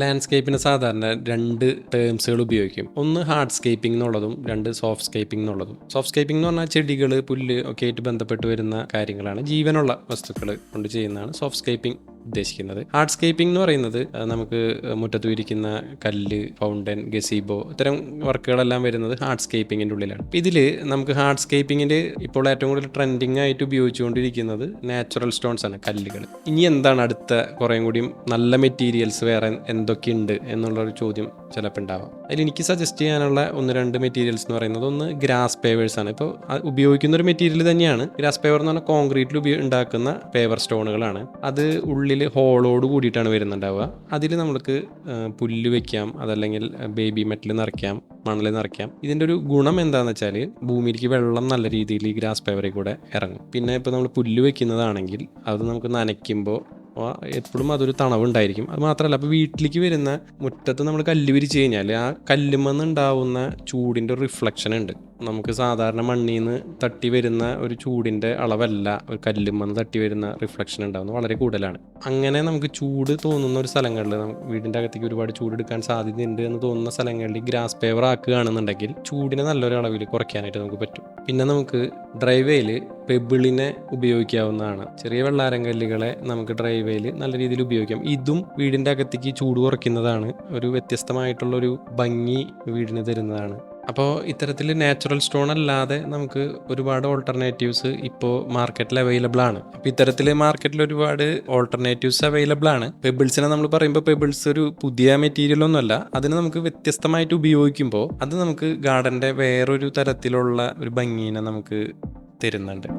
ലാൻഡ്സ്കേപ്പിന് സാധാരണ രണ്ട് ടേംസുകൾ ഉപയോഗിക്കും. ഒന്ന് ഹാർഡ് സ്കേപ്പിംഗ് എന്നുള്ളതും രണ്ട് സോഫ്റ്റ് സ്കേപ്പിംഗ് എന്നുള്ളതും. സോഫ്റ്റ് സ്കേപ്പിംഗ് എന്ന് പറഞ്ഞാൽ ചെടികൾ, പുല്ല് ഒക്കെ ആയിട്ട് ബന്ധപ്പെട്ട് വരുന്ന കാര്യങ്ങളാണ്, ജീവനുള്ള വസ്തുക്കൾ കൊണ്ട് ചെയ്യുന്നതാണ് സോഫ്റ്റ് സ്കേപ്പിംഗ് ഉദ്ദേശിക്കുന്നത്. ഹാർഡ് സ്കേപ്പിംഗ് എന്ന് പറയുന്നത് നമുക്ക് മുറ്റത്ത് ഇരിക്കുന്ന കല്ല്, ഫൗണ്ടൻ, ഗസീബോ ഇത്തരം വർക്കുകളെല്ലാം വരുന്നത് ഹാർഡ് സ്കേപ്പിങ്ങിൻ്റെ ഉള്ളിലാണ്. ഇതിൽ നമുക്ക് ഹാർഡ് സ്കേപ്പിങ്ങിൽ ഇപ്പോൾ ഏറ്റവും കൂടുതൽ ട്രെൻഡിങ് ആയിട്ട് ഉപയോഗിച്ചുകൊണ്ടിരിക്കുന്നത് നാച്ചുറൽ സ്റ്റോൺസ് ആണ്, കല്ലുകൾ. ഇനി എന്താണ് അടുത്ത കുറേയും കൂടി നല്ല മെറ്റീരിയൽസ് വേറെ എന്തൊക്കെയുണ്ട് എന്നുള്ളൊരു ചോദ്യം ചിലപ്പോൾ ഉണ്ടാവാം. അതിൽ എനിക്ക് സജസ്റ്റ് ചെയ്യാനുള്ള ഒന്ന് രണ്ട് മെറ്റീരിയൽസ് എന്ന് പറയുന്നത്, ഒന്ന് ഗ്രാസ് പേവേഴ്സ് ആണ്. ഇപ്പോൾ ഉപയോഗിക്കുന്ന ഒരു മെറ്റീരിയൽ തന്നെയാണ് ഗ്രാസ് പേവർ എന്ന് പറഞ്ഞാൽ, കോൺക്രീറ്റിൽ ഉണ്ടാക്കുന്ന പേവർ സ്റ്റോണുകളാണ്. അത് ഉള്ളിൽ ഹോളോട് കൂടിയിട്ടാണ് വരുന്നുണ്ടാവുക. അതിൽ നമുക്ക് പുല്ല് വെക്കാം, അതല്ലെങ്കിൽ ബേബി മെറ്റൽ നിറയ്ക്കാം, മണൽ നിറയ്ക്കാം. ഇതിൻ്റെ ഒരു ഗുണം എന്താണെന്ന് വെച്ചാൽ ഭൂമിയിലേക്ക് വെള്ളം നല്ല രീതിയിൽ ഈ ഗ്രാസ് പേവറിൽ കൂടെ ഇറങ്ങും. പിന്നെ ഇപ്പോൾ നമ്മൾ പുല്ല് വെക്കുന്നതാണെങ്കിൽ അത് നമുക്ക് നനയ്ക്കുമ്പോൾ എപ്പോഴും അതൊരു തണവുണ്ടായിരിക്കും. അത് മാത്രമല്ല, അപ്പോൾ വീട്ടിലേക്ക് വരുന്ന മുറ്റത്ത് നമ്മൾ കല്ല് വിരിച്ച് കഴിഞ്ഞാൽ ആ കല്ലുമെന്ന് ഉണ്ടാവുന്ന ചൂടിൻ്റെ ഒരു റിഫ്ലക്ഷൻ ഉണ്ട്. നമുക്ക് സാധാരണ മണ്ണിൽ നിന്ന് തട്ടി വരുന്ന ഒരു ചൂടിൻ്റെ അളവല്ല ഒരു കല്ലുമെന്ന് തട്ടി വരുന്ന റിഫ്ലക്ഷൻ ഉണ്ടാവുന്നത്, വളരെ കൂടുതലാണ്. അങ്ങനെ നമുക്ക് ചൂട് തോന്നുന്ന ഒരു സ്ഥലങ്ങളിൽ, വീടിൻ്റെ അകത്തേക്ക് ഒരുപാട് ചൂടെടുക്കാൻ സാധ്യതയുണ്ട് എന്ന് തോന്നുന്ന സ്ഥലങ്ങളിൽ ഗ്രാസ് പേവർ ആക്കുകയാണെന്നുണ്ടെങ്കിൽ ചൂടിനെ നല്ലൊരു അളവിൽ കുറയ്ക്കാനായിട്ട് നമുക്ക് പറ്റും. പിന്നെ നമുക്ക് ഡ്രൈവേയിൽ പെബിളിനെ ഉപയോഗിക്കാവുന്നതാണ്. ചെറിയ വെള്ളാരം കല്ലുകളെ നമുക്ക് ഡ്രൈവേയിൽ നല്ല രീതിയിൽ ഉപയോഗിക്കാം. ഇതും വീടിൻ്റെ അകത്തേക്ക് ചൂട് കുറയ്ക്കുന്നതാണ്, ഒരു വ്യത്യസ്തമായിട്ടുള്ളൊരു ഭംഗി വീടിന് തരുന്നതാണ്. അപ്പോൾ ഇത്തരത്തിൽ നാച്ചുറൽ സ്റ്റോൺ അല്ലാതെ നമുക്ക് ഒരുപാട് ഓൾട്ടർനേറ്റീവ്സ് ഇപ്പോൾ മാർക്കറ്റിൽ അവൈലബിൾ ആണ്. അപ്പോൾ ഇത്തരത്തിൽ മാർക്കറ്റിൽ ഒരുപാട് ഓൾട്ടർനേറ്റീവ്സ് അവൈലബിൾ ആണ്. പെബിൾസിനെ നമ്മൾ പറയുമ്പോൾ പെബിൾസ് ഒരു പുതിയ മെറ്റീരിയൽ ഒന്നുമല്ല. അതിനെ നമുക്ക് വ്യത്യസ്തമായിട്ട് ഉപയോഗിക്കുമ്പോൾ അത് നമുക്ക് ഗാർഡൻ്റെ വേറൊരു തരത്തിലുള്ള ഒരു ഭംഗീനെ നമുക്ക് തരുന്നുണ്ട്.